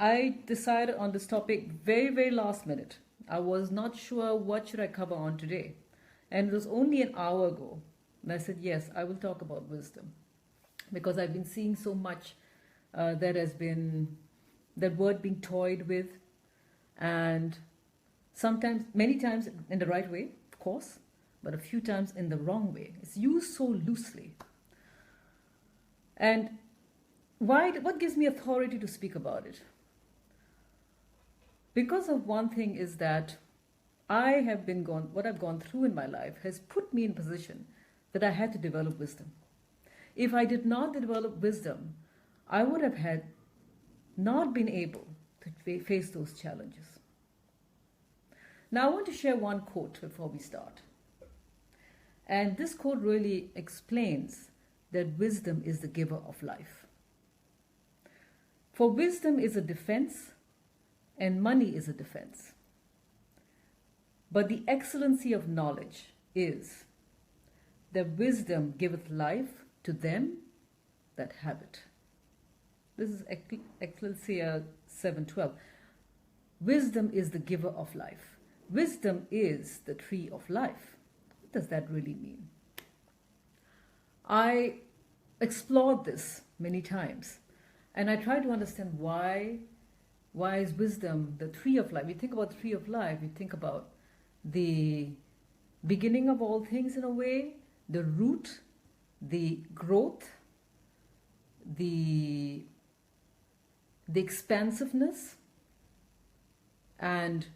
I decided on this topic very last minute. I was not sure what should I cover on today. And it was only an hour ago. And I said, yes, I will talk about wisdom. Because I've been seeing so much that has been, that word being toyed with. And sometimes, many times in the right way, of course, but a few times in the wrong way. It's used so loosely. And what gives me authority to speak about it? Because of one thing is that what I've gone through in my life has put me in a position that I had to develop wisdom. If I did not develop wisdom, I would have had not been able to face those challenges. Now I want to share one quote before we start. And this quote really explains that wisdom is the giver of life. For wisdom is a defense, and money is a defense. But the excellency of knowledge is that wisdom giveth life to them that have it. This is Ecclesia 7:12. Wisdom is the giver of life. Wisdom is the tree of life. What does that really mean? I explored this many times, and I tried to understand why is wisdom the tree of life. You think about the tree of life, you think about the beginning of all things in a way, the root, the growth, the expansiveness, and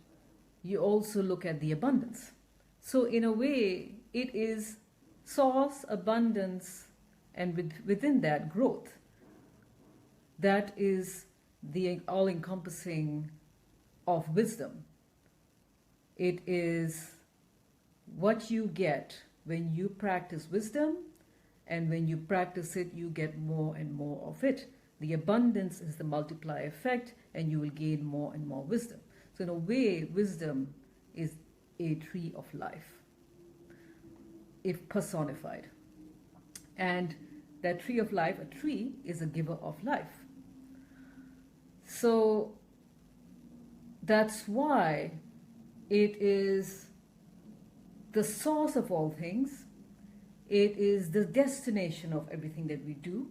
you also look at the abundance. So in a way, it is source, abundance, and within that, growth. That is the all-encompassing of wisdom. It is what you get when you practice wisdom, and when you practice it, you get more and more of it. The abundance is the multiplier effect, and you will gain more and more wisdom. So in a way, wisdom is a tree of life, if personified. And that tree of life, a tree, is a giver of life. So that's why it is the source of all things. It is the destination of everything that we do.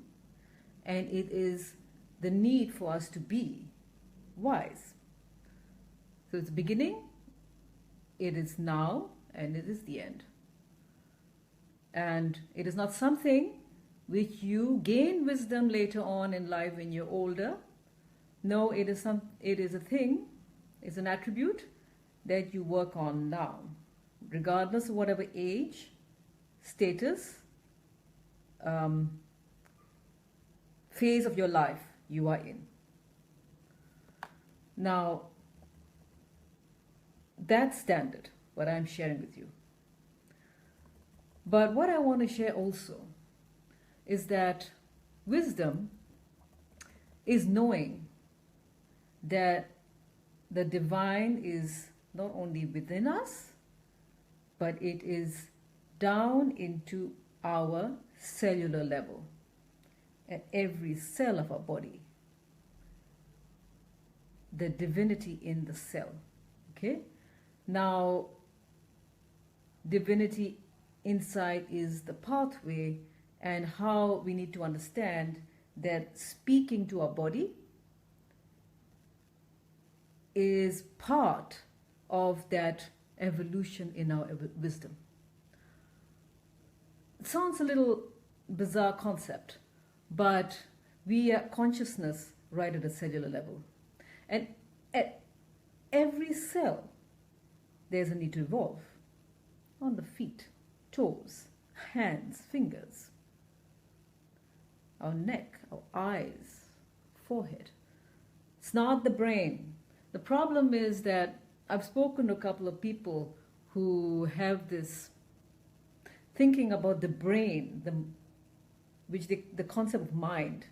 And it is the need for us to be wise. So it's the beginning, it is now, and it is the end. And it is not something which you gain wisdom later on in life when you're older. No, it is a thing, it's an attribute that you work on now, regardless of whatever age, status, phase of your life you are in. Now, that's standard, what I'm sharing with you. But what I want to share also is that wisdom is knowing that the divine is not only within us, but it is down into our cellular level, at every cell of our body. The divinity in the cell. Okay? Now, divinity inside is the pathway, and how we need to understand that speaking to our body is part of that evolution in our wisdom. It sounds a little bizarre concept, but we are consciousness right at a cellular level. And at every cell, there's a need to evolve. On the feet, toes, hands, fingers, our neck, our eyes, forehead. It's not the brain. The problem is that I've spoken to a couple of people who have this thinking about the brain, the concept of mind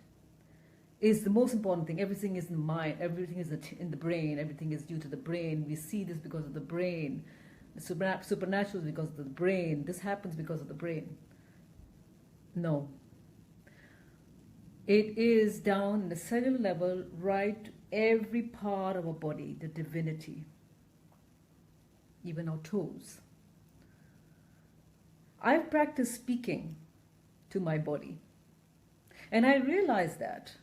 is the most important thing. Everything is in the mind, everything is in the brain, everything is due to the brain. We see this because of the brain. The supernatural is because of the brain. This happens because of the brain. No. It is down in the cellular level, right every part of our body, the divinity, even our toes. I've practiced speaking to my body, and I realized that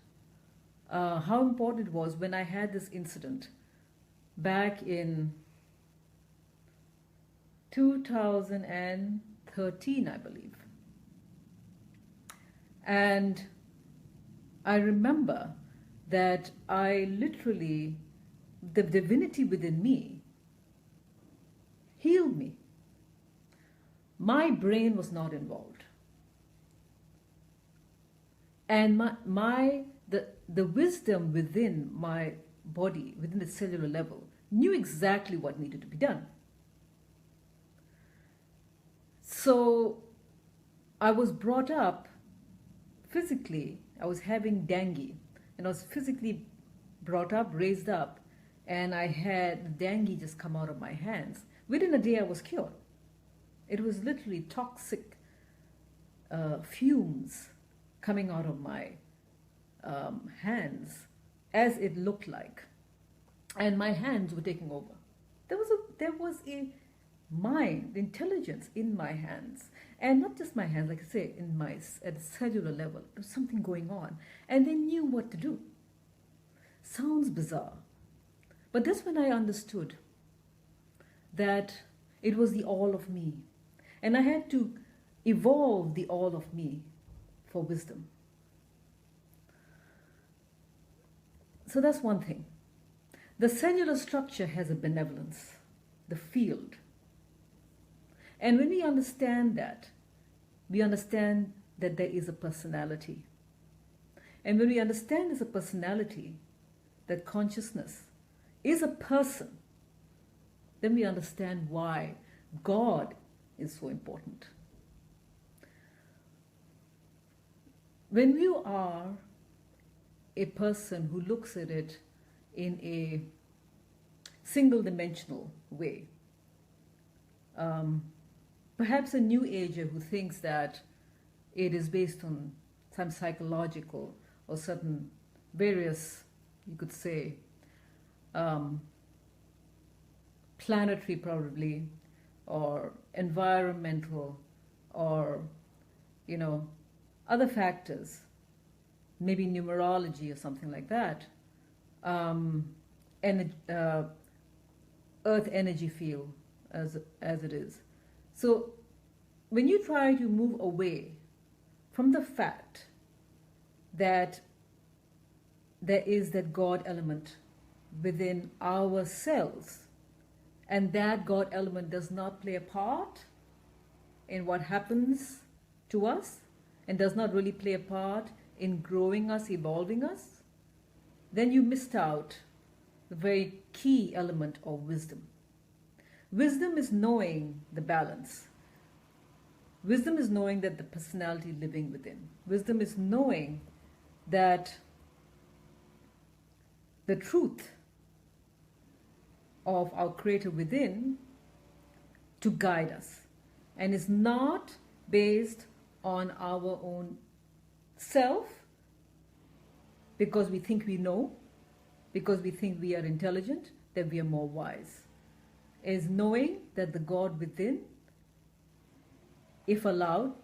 how important it was when I had this incident back in 2013, I believe. And I remember that I literally, the divinity within me healed me. My brain was not involved. And the wisdom within my body, within the cellular level, knew exactly what needed to be done. So I was brought up physically. I was having dengue, and I was physically brought up, raised up, and I had dengue just come out of my hands. Within a day, I was cured. It was literally toxic fumes coming out of my hands, as it looked like, and my hands were taking over. There was a mind, intelligence in my hands, and not just my hands, like I say, at the cellular level. There was something going on, and they knew what to do. Sounds bizarre, but that's when I understood that it was the all of me, and I had to evolve the all of me for wisdom. So that's one thing. The cellular structure has a benevolence, the field. And when we understand that, we understand that there is a personality. And when we understand there's a personality, that consciousness is a person, then we understand why God is so important. When you are a person who looks at it in a single-dimensional way, perhaps a new ager who thinks that it is based on some psychological or certain various, you could say, planetary probably, or environmental, or, other factors, maybe numerology or something like that, earth energy field as it is. So when you try to move away from the fact that there is that God element within ourselves, and that God element does not play a part in what happens to us, and does not really play a part in growing us, evolving us, then you missed out the very key element of wisdom. Wisdom is knowing the balance. Wisdom is knowing that the personality living within. Wisdom is knowing that the truth of our Creator within to guide us, and is not based on our own self, because we think we know, because we think we are intelligent, that we are more wise. Is knowing that the God within, if allowed,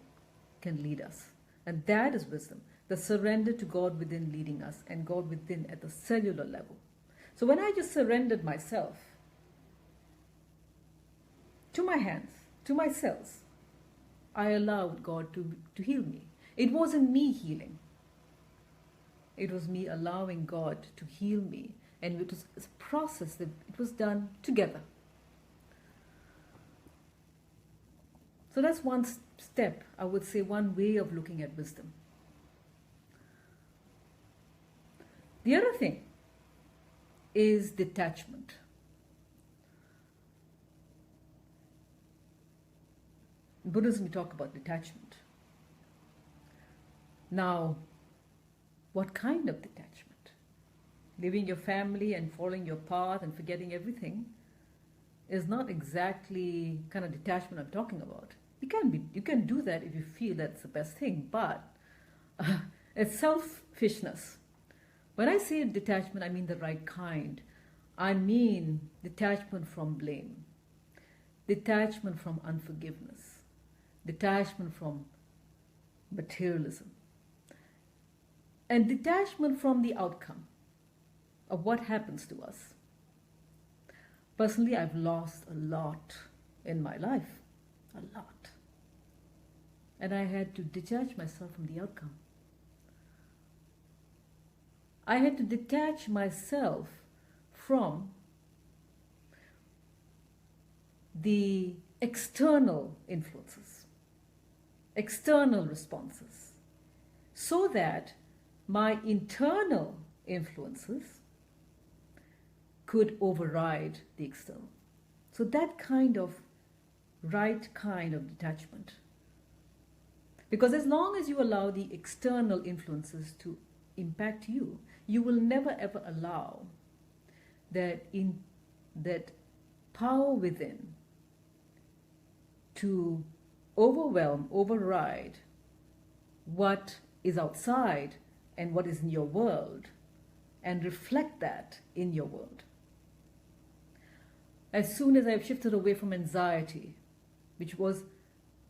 can lead us. And that is wisdom. The surrender to God within leading us, and God within at the cellular level. So when I just surrendered myself to my hands, to my cells, I allowed God to heal me. It wasn't me healing. It was me allowing God to heal me. And it was a process that it was done together. So that's one step, I would say, one way of looking at wisdom. The other thing is detachment. In Buddhism, we talk about detachment. Now, what kind of detachment? Leaving your family and following your path and forgetting everything is not exactly kind of detachment I'm talking about. You can do that if you feel that's the best thing, but it's selfishness. When I say detachment, I mean the right kind. I mean detachment from blame, detachment from unforgiveness, detachment from materialism, and detachment from the outcome of what happens to us. Personally, I've lost a lot in my life, a lot. And I had to detach myself from the outcome. I had to detach myself from the external influences, external responses, so that my internal influences could override the external. So that kind of right kind of detachment. Because as long as you allow the external influences to impact you, you will never ever allow that power within to overwhelm, override what is outside and what is in your world, and reflect that in your world. As soon as I've shifted away from anxiety, which was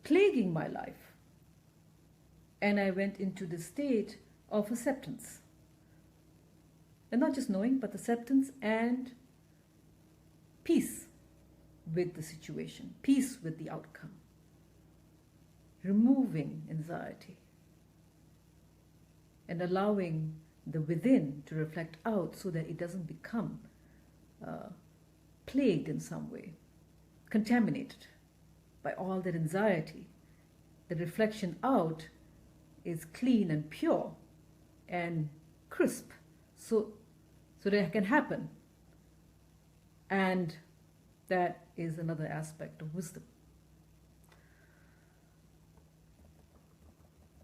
plaguing my life, and I went into the state of acceptance, and not just knowing, but acceptance and peace with the situation, peace with the outcome, removing anxiety and allowing the within to reflect out so that it doesn't become plagued in some way, contaminated by all that anxiety. The reflection out is clean and pure and crisp, so that it can happen. And that is another aspect of wisdom.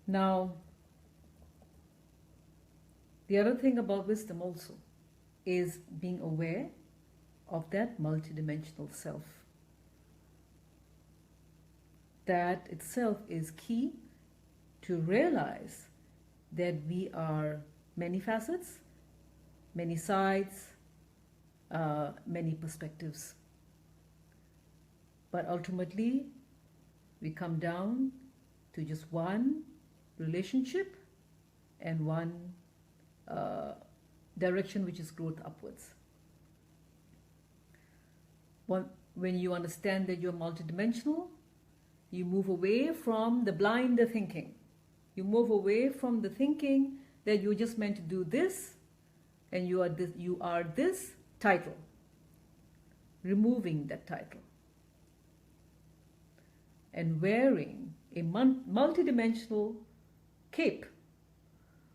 Now, the other thing about wisdom also is being aware of that multidimensional self. That itself is key to realize that we are many facets, many sides, many perspectives. But ultimately, we come down to just one relationship and one direction, which is growth upwards. When you understand that you're multidimensional, you move away from the blinder thinking. You move away from the thinking that you're just meant to do this and you are this title. Removing that title and wearing a multidimensional cape.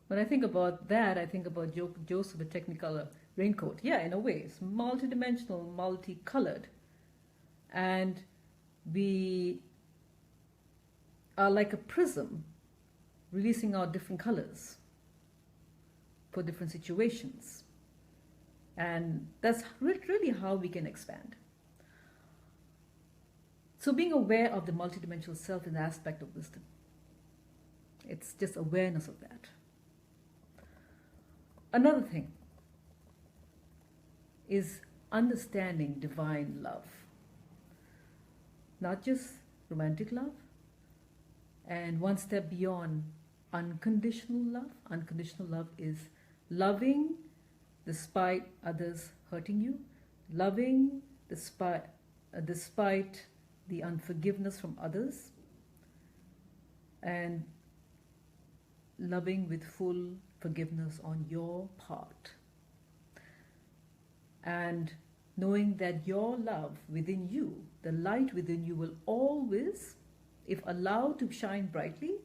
When I think about that, I think about Joseph, a Technicolor raincoat. Yeah, in a way, it's multidimensional, multicolored. And we are like a prism releasing out different colors for different situations. And that's really how we can expand. So being aware of the multidimensional self is an aspect of wisdom. It's just awareness of that. Another thing is understanding divine love. Not just romantic love, and one step beyond unconditional love. Unconditional love is loving despite others hurting you, loving despite the unforgiveness from others, and loving with full forgiveness on your part. And knowing that your love within you, the light within you, will always, if allowed to shine brightly,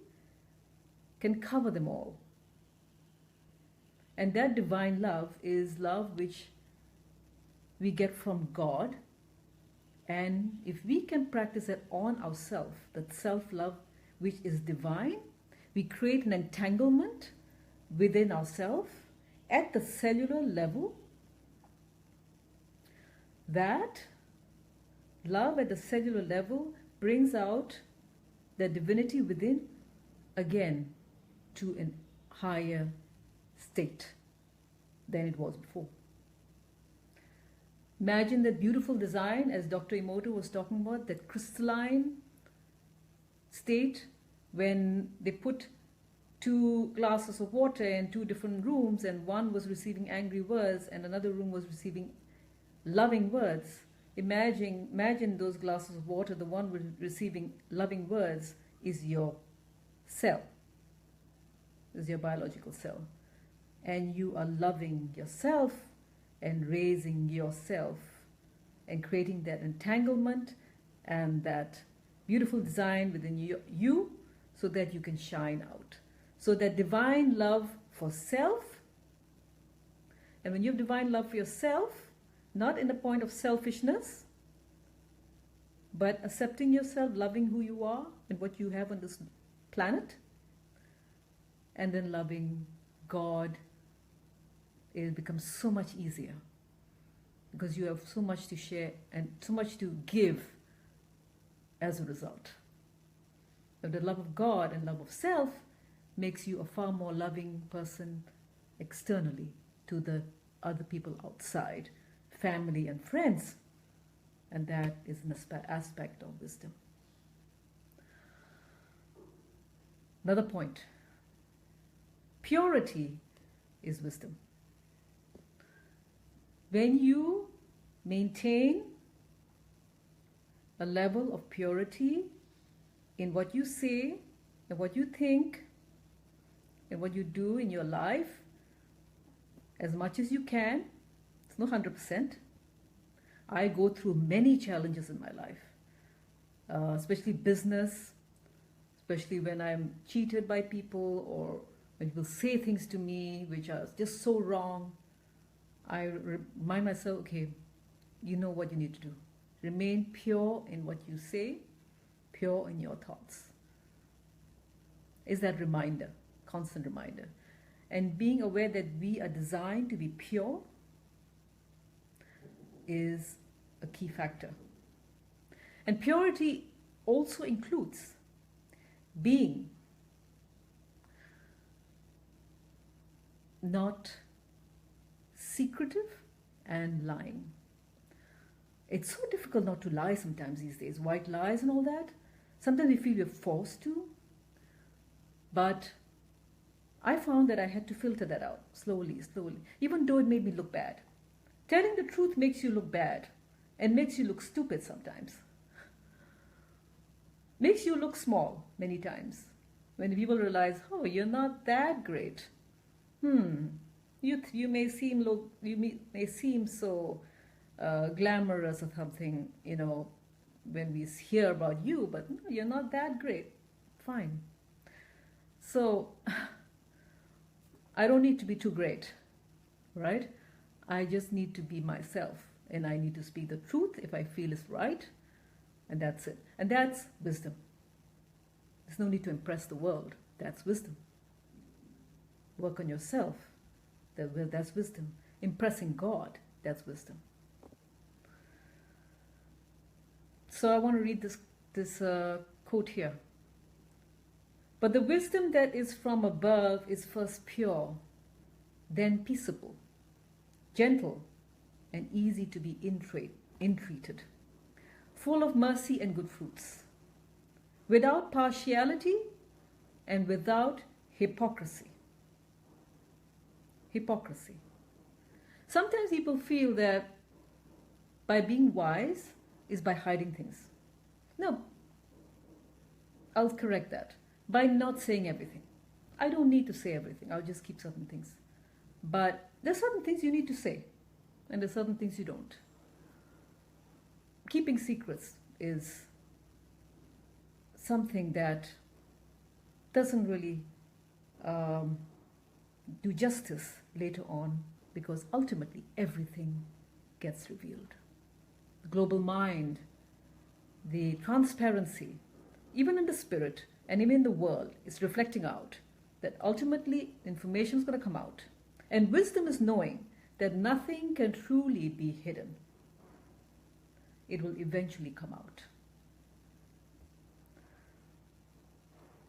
can cover them all. And that divine love is love which we get from God. And if we can practice it on ourselves, that self-love which is divine, we create an entanglement within ourselves at the cellular level. That love at the cellular level brings out the divinity within again to a higher state. than it was before. Imagine that beautiful design, as Dr. Emoto was talking about, that crystalline state when they put two glasses of water in two different rooms, and one was receiving angry words and another room was receiving loving words. Imagine those glasses of water, the one receiving loving words is your cell, is your biological cell. And you are loving yourself and raising yourself and creating that entanglement and that beautiful design within you so that you can shine out. So that divine love for self, and when you have divine love for yourself, not in the point of selfishness, but accepting yourself, loving who you are and what you have on this planet, and then loving God, it becomes so much easier because you have so much to share and so much to give as a result. But the love of God and love of self makes you a far more loving person externally to the other people outside, family and friends, and that is an aspect of wisdom. Another point, purity is wisdom. When you maintain a level of purity in what you say and what you think and what you do in your life, as much as you can, it's not 100%. I go through many challenges in my life, especially business, especially when I'm cheated by people or when people say things to me which are just so wrong. I remind myself, okay, you know what you need to do. Remain pure in what you say, pure in your thoughts. Is that reminder, constant reminder. And being aware that we are designed to be pure is a key factor. And purity also includes being not secretive and lying. It's so difficult not to lie sometimes these days, white lies and all that. Sometimes we feel we're forced to, but I found that I had to filter that out slowly, even though it made me look bad. Telling the truth makes you look bad and makes you look stupid sometimes. Makes you look small many times. When people realize, oh, you're not that great. You may seem so glamorous or something, when we hear about you, but no, you're not that great. Fine. So I don't need to be too great, right? I just need to be myself, and I need to speak the truth if I feel it's right, and that's it. And that's wisdom. There's no need to impress the world. That's wisdom. Work on yourself. That's wisdom. Impressing God, that's wisdom. So I want to read this quote here. But the wisdom that is from above is first pure, then peaceable, gentle, and easy to be entreated, full of mercy and good fruits, without partiality and without hypocrisy. Hypocrisy. Sometimes people feel that by being wise is by hiding things. No, I'll correct that. By not saying everything. I don't need to say everything. I'll just keep certain things. But there's certain things you need to say, and there's certain things you don't. Keeping secrets is something that doesn't really do justice later on, because ultimately everything gets revealed. The global mind, the transparency, even in the spirit and even in the world, is reflecting out that ultimately information is going to come out. And wisdom is knowing that nothing can truly be hidden. It will eventually come out.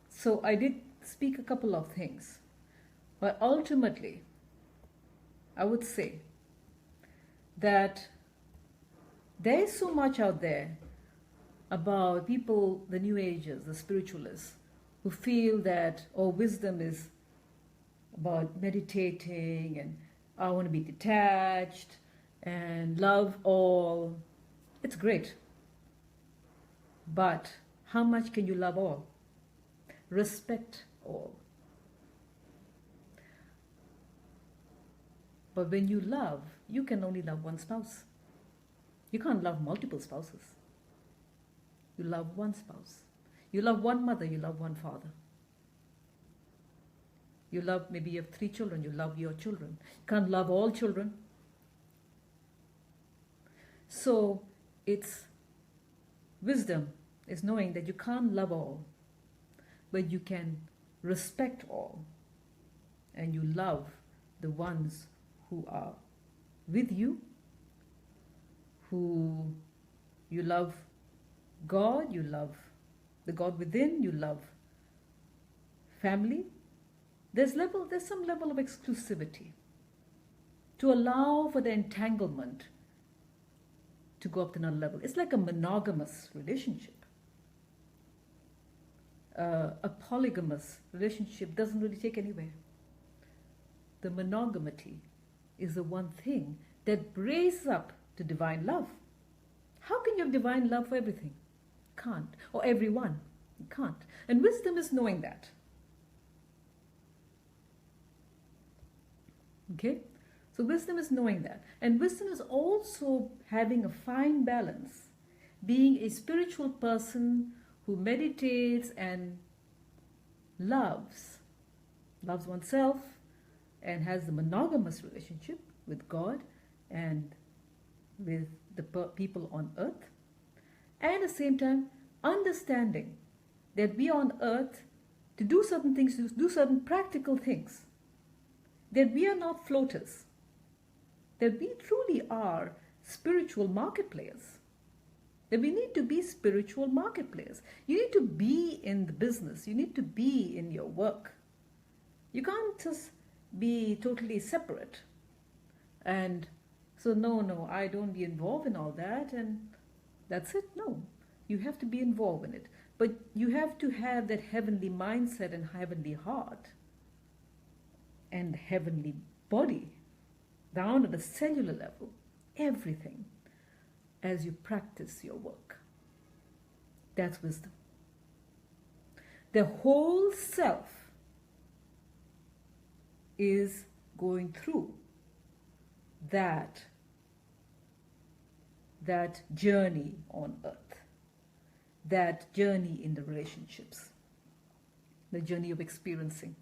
So I did speak a couple of things, but ultimately I would say that there is so much out there about people, the New Agers, the spiritualists, who feel that, oh, wisdom is about meditating and I want to be detached and love all. It's great. But how much can you love all? Respect all. But when you love, you can only love one spouse. You can't love multiple spouses. You love one spouse. You love one mother, you love one father. You love, maybe you have 3 children, you love your children. You can't love all children. So it's wisdom is knowing that you can't love all, but you can respect all. And you love the ones who are with you, who you love God, you love the God within, you love family. There's some level of exclusivity to allow for the entanglement to go up to another level. It's like a monogamous relationship. A polygamous relationship doesn't really take anywhere. The monogamity is the one thing that raises up to divine love. How can you have divine love for everything? Can't. Or everyone. You can't. And wisdom is knowing that. Okay? So wisdom is knowing that. And wisdom is also having a fine balance. Being a spiritual person who meditates and loves oneself and has the monogamous relationship with God and with the people on earth. And at the same time, understanding that we are on earth to do certain things, to do certain practical things. That we are not floaters. That we truly are spiritual market players. That we need to be spiritual market players. You need to be in the business. You need to be in your work. You can't just be totally separate. And so, no, I don't be involved in all that and that's it. No, you have to be involved in it. But you have to have that heavenly mindset and heavenly heart and heavenly body down at the cellular level, everything, as you practice your work. That's wisdom. The whole self is going through that journey on earth, that journey in the relationships, the journey of experiencing.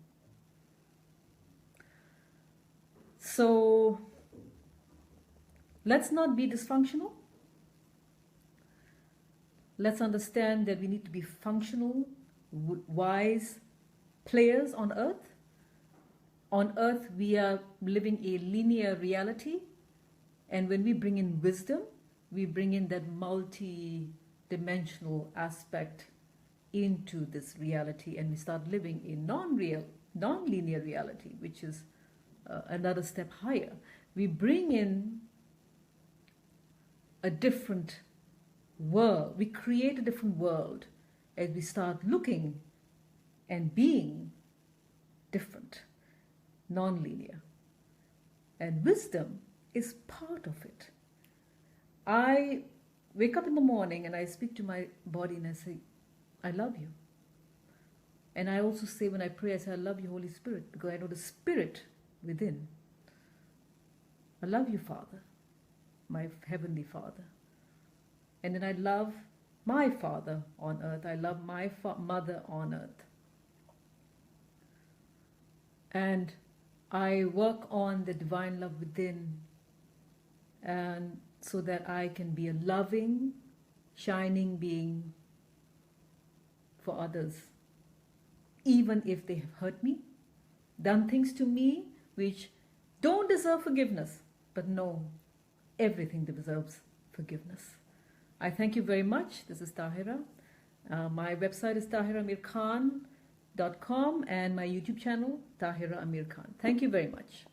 So let's not be dysfunctional. Let's understand that we need to be functional, wise players on earth. On earth, we are living a linear reality. And when we bring in wisdom, we bring in that multi-dimensional aspect into this reality, and we start living a non-linear reality, which is another step higher. We bring in a different world. We create a different world as we start looking and being different, non-linear. And wisdom is part of it. I wake up in the morning and I speak to my body and I say, I love you. And I also say when I pray, I say, I love you, Holy Spirit, because I know the Spirit within. I love you, Father, my Heavenly Father. And then I love my Father on earth. I love my mother on earth. And I work on the divine love within, and so that I can be a loving, shining being for others, even if they have hurt me, done things to me which don't deserve forgiveness, but no, everything deserves forgiveness. I thank you very much. This is Tahira. My website is tahiraamirkhan.com and my YouTube channel, Tahira Amir Khan. Thank you very much.